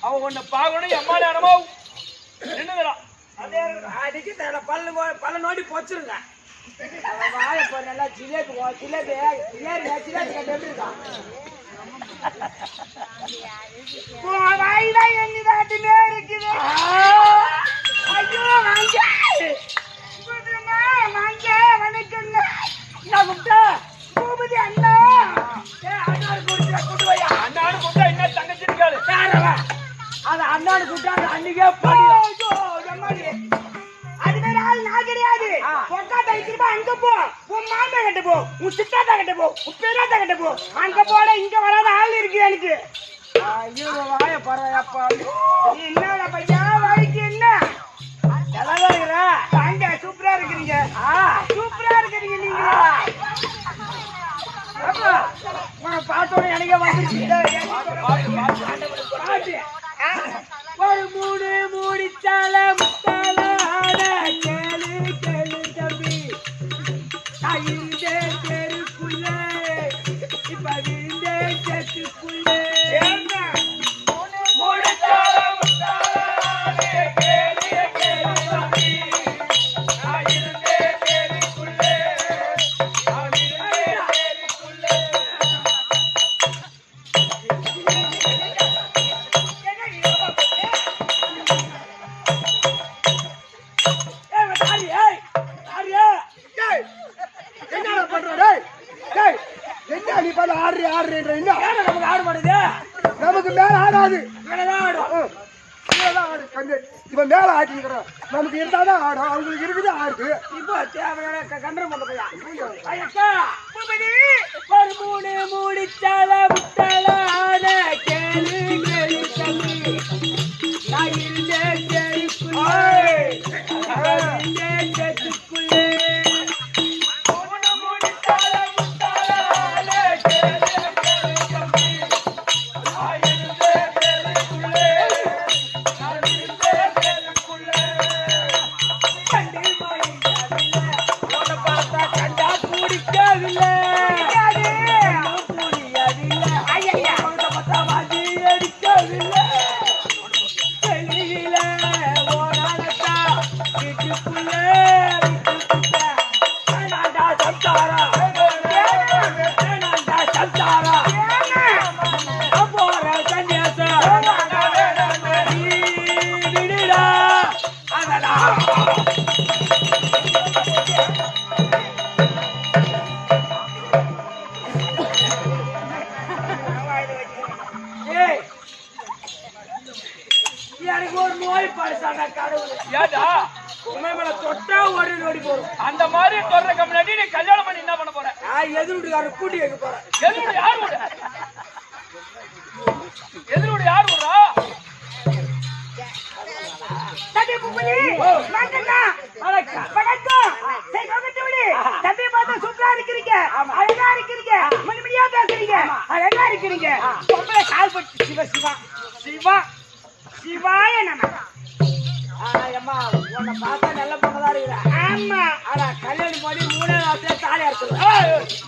அவன் உன்னை பாக்கணும் எம்மாடி அடமா என்னதுறான் பல்ல நோண்டி போச்சிருங்க நல்லா ஜிலேபி ஜிலேபி ஜிலேபி எப்படி இருக்கான் எண்ணிதாட்டுமே இருக்குது ஐயோ வாங்க வாங்க வணக்கங்க நான் கூப்பிட்டா பூபதி அண்ணா அண்ணாடு கூட்டு வையா அண்ணாடு கூப்பிட்டா என்ன தங்கச்சி இருக்காரு அது அண்ணாடு கூப்பிட்டா அது அன்னைக்கே அது வேற ஆள் நான் கிடையாது பொக்கா தைக்கிறப்ப அங்க போ உன் மாமா கிட்ட போ உன் சித்தாத்தா கிட்ட போ உன் பெரியத்தா கிட்ட போ அங்க போட இங்க வராத ஆள் இருக்கு எனக்கு ஐயோ வாய பரவாயப்பா என்னடா பையா வாய்க்கு என்ன நல்லா இருக்கிற அங்க சூப்பரா இருக்கிறீங்க சூப்பரா இருக்கிறீங்க நீங்க பாத்தோட எனக்கே வந்துருச்சு ஒரு மூணு மூடிச்சால முத்தால ஆட கேளு கேளு தம்பி நான் இருந்தேன் தெருக்குள்ள இப்ப இருந்தேன் செத்துக்குள்ள நமக்கு மேல ஆடாது இவன் மேல ஆட்டிக்கிறோம் நமக்கு இருந்தாதான் ஆடும் அவங்களுக்கு இருக்குது ஆடு இப்போ கண்டனம் பண்ண ஒரு மூணு மூடிச்சால முத்தால ஆட கேளு கேளு தம்பி நான் இருந்தேன் செத்துக்குள்ளே அந்த மாதிரி சொல்றதுக்கு முன்னாடி நீ கல்யாணம் பண்ணி என்ன பண்ண போற? எதிர்விட்டுக்காரர் கூட்டி வைக்க போறேன். எதிர்விட்டு யார் விடுற? எதிர்விட்டு யார் விடுறா? தம்பி புப்புலி வாங்கண்ணா வணக்கம் வணக்கம் சரி வணக்கம் விடு தம்பி பார்த்தா சூப்பரா இருக்கீங்க அழகா இருக்கீங்க மணிமணியா பேசுறீங்க அழகா இருக்கீங்க பொம்பளை கால் பட்டு சிவா சிவா சிவா சிவாய நம அம்மா உன்னை பார்த்தா நல்ல பொண்ணதா இருக்கிற ஆமா ஆனா கல்யாணம் பண்ணி 3 நாள்ல தாலியா இருக்கு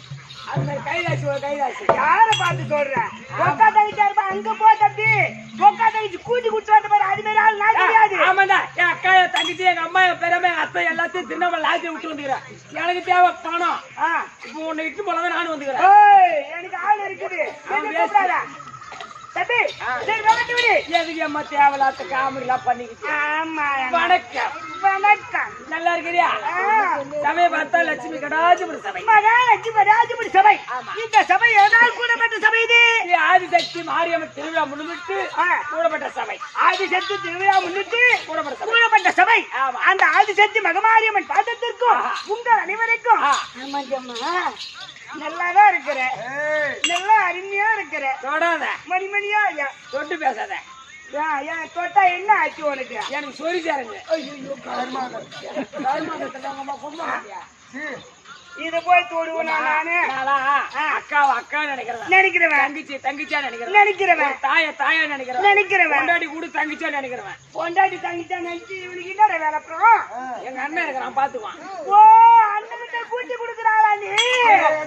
அந்த கைதாசி ஒரு கைதாசி யார பார்த்து சொல்ற பொக்கா தைச்சா இருப்ப அங்க போ தம்பி பொக்கா தைச்சு கூட்டி குடிச்சு வந்த மாதிரி அது மாதிரி ஆள் நான் கிடையாது ஆமாடா என் அக்கா என் தங்கச்சி எங்க அம்மா என் பெரியம்மா என் அத்தை எல்லாத்தையும் தின்னம லாஜி விட்டு வந்துக்கிறேன் எனக்கு தேவை பணம் இப்போ உன்னை இட்டு போலதான் நானும் வந்துக்கிறேன் எனக்கு ஆள் இருக்குது சரி வகட்டு விடு. எதுக்கு அம்மா தேவையில்லாத காமெடி எல்லாம் பண்ணிக்கிட்டு? ஆமா வணக்கம். வணக்கம். நல்லா இருக்கிறியா? சபையை பார்த்தா லட்சுமி கடாஜபுரி சபை. மகாலட்சுமி ராஜபுரி சபை. இந்த சபை எதனால் கூடப்பட்ட சபை இது? ஆதிசக்தி மாரியம்மன் திருவிழா முன்னிட்டு கூடப்பட்ட சபை. ஆதிசக்தி திருவிழா முன்னிட்டு கூடப்பட்ட சபை. கூடப்பட்ட சபை. ஆமா. அந்த ஆதிசக்தி மகமாரியம்மன் பாதத்திற்கும் உங்கள் அனைவருக்கும் ஆமாங்கம்மா நல்லாதான் இருக்கிற, நல்லா அருமையா இருக்கிற. தொடாத, மணிமணியா ஐயா தொட்டு பேசாத. ஏன் தொட்டா என்ன ஆச்சு உனக்கு? எனக்கு சொல்லி தரங்க. இது போய் தொடுவோம் நானு. அக்காவை அக்கா நினைக்கிறேன், நினைக்கிறவன் தங்கச்சி தங்கச்சியா நினைக்கிறேன், நினைக்கிறவன் தாயா நினைக்கிறேன், நினைக்கிறவன் பொண்டாட்டி கூட தங்கச்சியா நினைக்கிறவன். பொண்டாட்டி தங்கிச்சா நினைச்சு இவனுக்கு என்ன வேலை அப்புறம்? எங்க அண்ணன் இருக்கிறான் பாத்துக்குவான். ஓ அண்ணன் கூட்டி கொடுக்குறாளா நீ?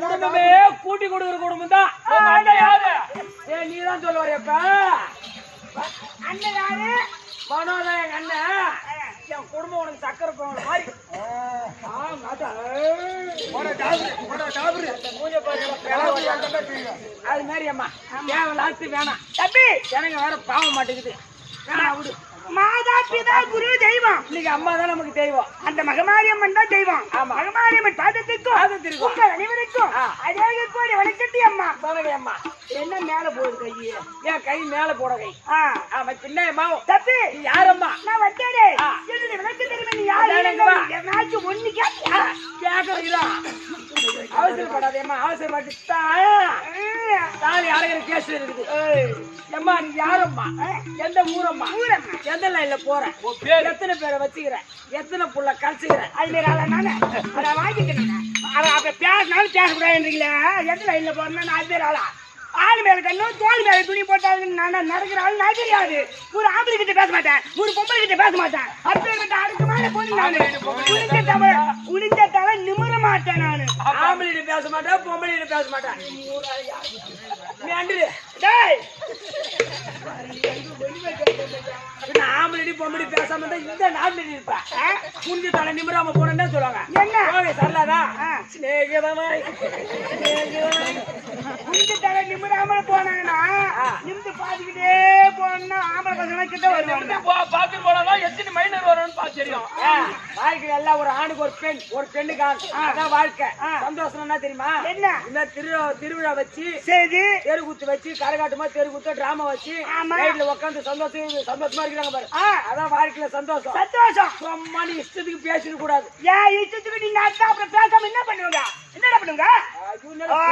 குடும்பமே கூட்டி கொடுக்குற குடும்பம் தான். நீ தான் சொல்லுவாரியப்பா. அண்ணன் யாரு? மனோதான் எங்க அண்ணன். என் குடும்பம் உனக்கு சக்கரை போகணும் மாதிரி. அது மாதிரி அம்மா தேவையில்லாத்து வேணாம் தம்பி. எனக்கு வேற பாவம் மாட்டேங்குது. வேணாம் விடு. மாதா பிதா குரு தெய்வம். இன்னைக்கு அம்மா தான் நமக்கு தெய்வம். அந்த மகமாரியம்மன் தான் தெய்வம். ஆமா. மகமாரியம்மன் பாதத்திற்கும் உங்கள் அனைவருக்கும் அழகு கோடி வணக்கத்தி அம்மா. பதவி அம்மா. என்ன மேல போகுது கையே? என் கை மேல போட கை. ஆமா பின்னம்மா. தப்பி யாரம்மா? நான் வந்தேனே. ஆ. என்னுடைய விளக்கு தெரியுமா? நீ யாரு? என்னாச்சும் ஒண்ணு கேட்டியா? கேக்குறீங்களா? அவசரப்படாதேம்மா. அவசரப்பட்டு தாலி அரைகிற கேஸ் இருக்குது. அம்மா நீ யாரம்மா? எந்த ஊரம்மா? ஊரம்மா. எந்த லைன்ல போற? எத்தனை பேரை வச்சுக்கிறேன்? எத்தனை புள்ள கழிச்சுக்கிறேன்? அது மாரி ஆளா நானு? அதை வாங்கிக்கணும். அப்ப பேசினாலும் பேசக்கூடாதுன்றீங்களா? எந்த லைன்ல போறேன்னா நான் அது பேர் ஆளா? ஆள் மேல கண்ணும் தோல் மேல துணி போட்டாலும் நான் நடக்கிற ஆள் நான் தெரியாது. ஒரு ஆம்பளை கிட்ட பேச மாட்டேன், ஒரு பொம்பளை கிட்ட பேச மாட்டேன். அப்பேற்பட்ட அடுக்கமான பொண்ணு நானு. குளிஞ்ச தலை நிமிர மாட்டேன் நானு. ஆம்பளைகிட்ட பேச மாட்டேன், பொம்பளைகிட்ட பேச மாட்டேன். டேய் ஆம்பளை பொம்பளை பேசாம இருந்தா இந்த நாட்டுல இருப்பேன். குஞ்சு தலை நிமிராம போனேன்னு சொல்லுவாங்க. என்ன சரலாதா குஞ்சு தலை நிமிராம போனாங்கன்னா நிமிந்து பாத்துக்கிட்டே போனா ஆம்பளை பசங்க கிட்ட வருவாங்க. பாத்துட்டு போனா எத்தனை மைனர் வரும்னு பாத்து தெரியும். வாழ்க்கையில எல்லாம் ஒரு ஆணுக்கு ஒரு பெண், ஒரு பெண்ணுக்கு ஆண். அதான் வாழ்க்கை. சந்தோஷம் என்ன தெரியுமா? என்ன இந்த திருவிழா வச்சு சரி தெருக்கூத்து வச்சு கரகாட்டமா தெருக்கூத்து டிராமா வச்சு ரைட்ல உட்காந்து சந்தோஷமா இருக்கிறாங்க பாரு. அதான் வாழ்க்கையில சந்தோஷம். சந்தோஷம் சும்மா நீ இஷ்டத்துக்கு பேசிட கூடாது. ஏன் இஷ்டத்துக்கு நீங்க அப்புறம் பேசாம என்ன பண்ணுவாங்க? என்னடா பண்ணுங்க?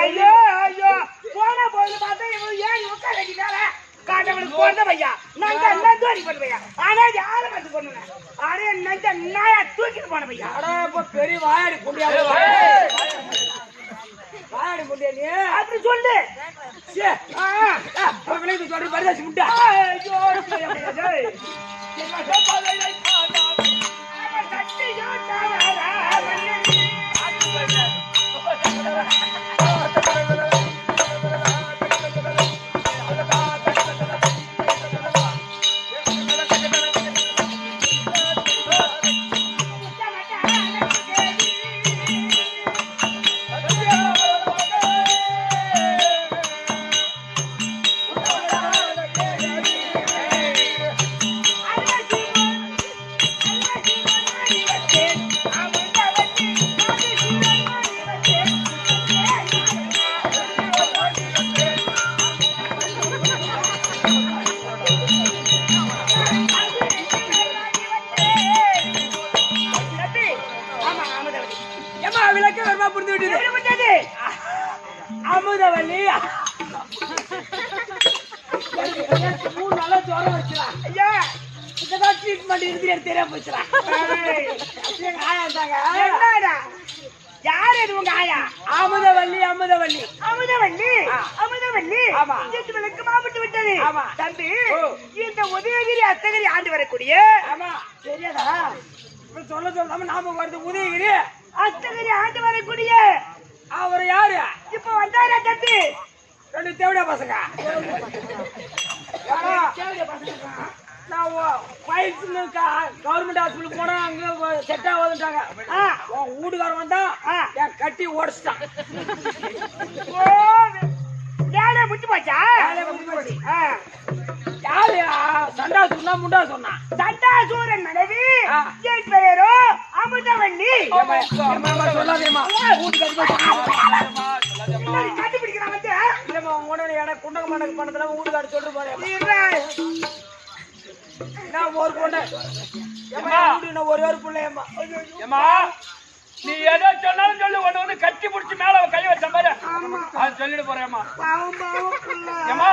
ஐயோ ஐயோ போன போது பார்த்தா ஏன் உட்கார வேண்டியதால காட்டவனுக்கு போன பையா நான் என்ன தோரி பண்ண பையா. ஆனா யாரை பார்த்து பண்ணுவேன்? ஆனா என்ன நாயா தூக்கிட்டு போன பையா. இப்ப பெரிய வாயாடி புண்டியா வாயாடி புண்டியா நீ அப்படி சொல்லு. சொல்லி பரிதாசி முட்டா. விளக்க வருமா புரிந்து விட்டது. அமுதவல்லி 3 நாளா ஜுரம் வச்சுலாம். ஐயா இதெல்லாம் ட்ரீட்மெண்ட் இருந்து தெரியாம போச்சுலாம். யார் இது உங்க ஆயா? அமுதவல்லி அமுதவல்லி அமுதவல்லி அமுதவல்லி. இது விளக்கு மாப்பிட்டு விட்டது. தம்பி இந்த உதயகிரி அத்தகிரி ஆண்டு வரக்கூடிய தெரியாதா? சொல்ல சொல்லாம நாம வருது. உதயகிரி அத்தகிரி ஆண்டு வரக்கூடிய அவர் யாரு? இப்ப வந்தாரா தம்பி? 2 தேவடா பசங்க. நான் கவர்மெண்ட் ஹாஸ்பிட்டல் போனா அங்க செட் ஆகுதுட்டாங்க. வீட்டுக்காரன் வந்தா என் கட்டி ஓடிச்சிட்டான். வேலை முடிச்சு போச்சா? வேலை முடிச்சு போச்சு. சொன்னா முண்டா சொன்னா சண்டாசூரன் மனைவி என் பெயரோ அமுதவள்ளி. சொல்லாதேமா கண்டுபிடிக்கிறான் வந்து இல்லம்மா உடனே எனக்கு குண்டக மண்டக பண்ணதுல வீட்டுக்காரர் சொல்லிட்டு போறேன் நான் ஒரு பொண்ணு ஒரே ஒரு பிள்ளையம்மா. ஏமா நீ எதை சொன்னாலும் சொல்லு ஒண்ணு வந்து கட்டி பிடிச்சி மேல கை வச்ச மாதிரி அது சொல்லிட்டு போறேம்மா. ஏமா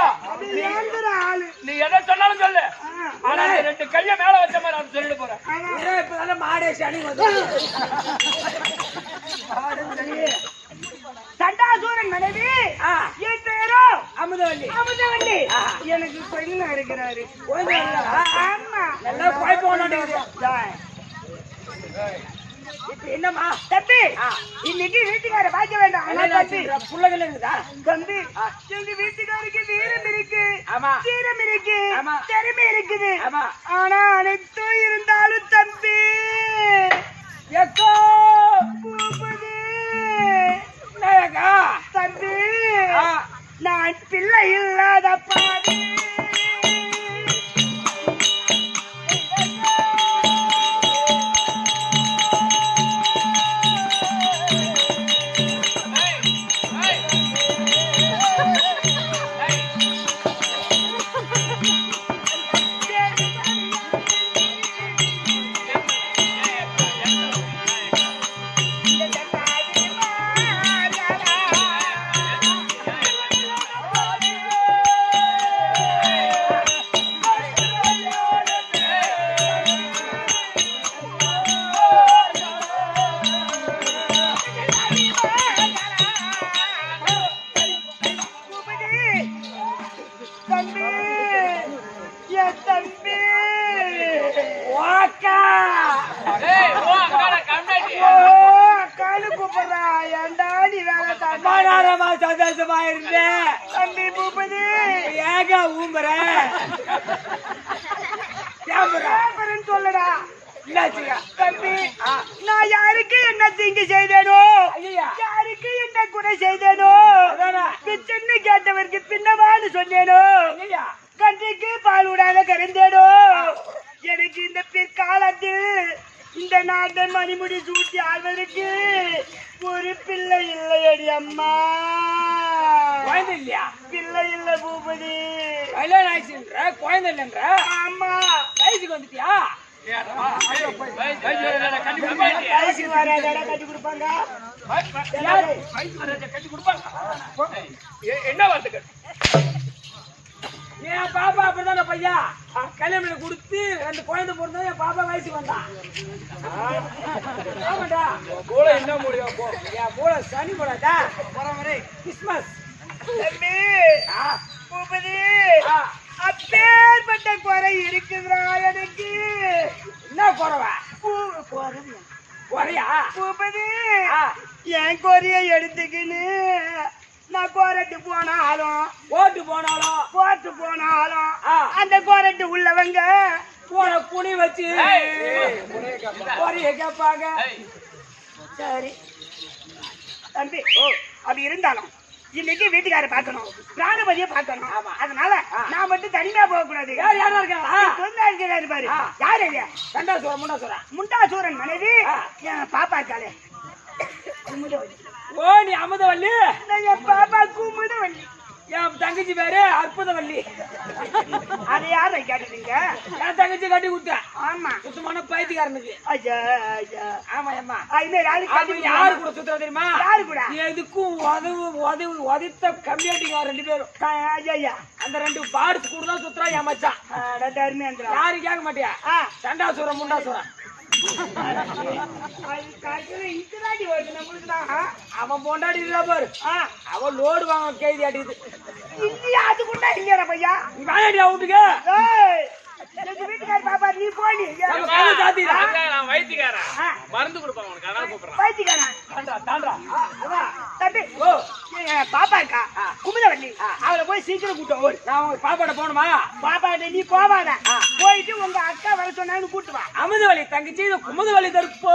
நீ எதை சொன்னாலும் சொல்லு ஆனா நீ 2 கைய மேல வச்ச மாதிரி அது சொல்லிட்டு போறேன். இப்பதானே மாடே சனி வந்து சண்டாசூரன் மனைவி என் பேரோ அமுதவள்ளி. அமுதவள்ளி எனக்கு பெண்ணா இருக்கிறாரு. ஆமா நல்லா குழப்பம் இப்ப என்னம்மா தம்பி இன்னைக்கு வீட்டுக்கார பார்க்க வேண்டாம் தம்பி புள்ளைகள் இருக்குதா தம்பி எங்க வீட்டுக்காருக்கு வீரம் இருக்கு ஆமா வீரம் இருக்கு ஆமா திறமை இருக்குது ஆமா ஆனா அனைத்தும் இருந்தாலும் தம்பி எக்கோ பூபதி நாயகா தம்பி நான் பிள்ளை இல்லாத பாதி சந்தோஷமா இருந்தேன் தம்பி பூபதி ஏக ஊம்புற சொல்லடா என்னாச்சுங்க தம்பி நான் யாருக்கு என்ன தீங்கு செய்தேனோ யாருக்கு என்ன குறை செய்தேனோ பிச்சன்னு கேட்டவருக்கு பின்னவான்னு சொன்னேனோ கன்றைக்கு பால் விடாத கருந்தேனோ எனக்கு இந்த பிற்காலத்தில் இந்த நாட்டன் மணிமுடி சூட்டி ஆள்வதற்கு ஒரு பிள்ளை இல்லையடி அம்மா. குழந்தை இல்லையா? பிள்ளை இல்ல பூபதி. கல்யாணம் ஆயிடுச்சுன்ற குழந்தை இல்லைன்ற? ஆமா. வயசுக்கு வந்துட்டியா? வயசுக்கு வராதடா கட்டி கொடுப்பாங்க. கட்டி கொடுப்பாங்க. என்ன வார்த்தை? என் பாப்பா அப்படிதான பையா கல்யாணம் கொடுத்து 2 குழந்தை பிறந்தா என் பாப்பா வயசுக்கு வந்தான். ஆமாடா போல என்ன முடியும் போ என் போல சனி போடாதா கிறிஸ்மஸ் பூபதி அப்பேற்பட்ட குறை இருக்குதுடா எனக்கு. என்ன குறைவா? குறையா பூபதி என் குறைய எடுத்துக்கின்னு நான் கோரட்டு போனாலும் போட்டு போனாலும் அந்த கோரட்டு உள்ளவங்க போன புனி வச்சு குறைய கேட்பாங்க. சரி தம்பி அப்படி இருந்தாலும் இன்னைக்கு வீட்டுக்கார பார்க்கணும், பிராணபதியை பார்க்கணும். அதனால நான் மட்டும் தனியா போக கூடாது. யாரா இருக்காரு பாரு. யாரு இல்லையா? முண்டாசூரன் மனைவி பாப்பா இருக்காளே ஓ நீ அமுதவள்ளி. என் பாப்பா குமுதவள்ளி. என் தங்கச்சி பேரு அற்புதவள்ளி. அதை யாரை கேட்டுறீங்க? என் தங்கச்சி கட்டி கொடுத்தேன். ஆமா சுத்தமான பைத்தியக்காரனுக்கு. ஆமா அம்மா யாரு கூட சுத்துற தெரியுமா? யாரு கூட? எதுக்கும் உதவித்த கம்யூனிட்டிங்க 2 பேரும். அந்த 2 பாட்ஸ் கூட தான் சுத்துறா என் மச்சான். யாரும் கேட்க மாட்டியா? சண்டாசூரம் முண்டாசூரம் அவன் பொண்டாடி இல்ல பாரு. அவன் லோடு வாங்க கைதி அடிக்குது. அதுக்குண்டா இல்லையா பையா? நீ வாங்கடியா வீட்டுக்கு. வீட்டுக்கார பாப்பா நீ போனி வைத்தியக்காரன் மருந்து கொடுப்பாங்க உனக்கு அதனால கூப்பிடுறேன். வைத்தியக்காரன் தம்பி பாப்பா இருக்கா குமுதவள்ளி, அவளை போய் சீக்கிரம் கூட்டம். நான் உங்க பாப்பாட்ட போகணுமா? பாப்பாட்ட நீ போவாத, போயிட்டு உங்க அக்கா வர சொன்னான்னு கூட்டு வா. அமுதவள்ளி தங்கச்சி குமுதவள்ளி தருப்போ.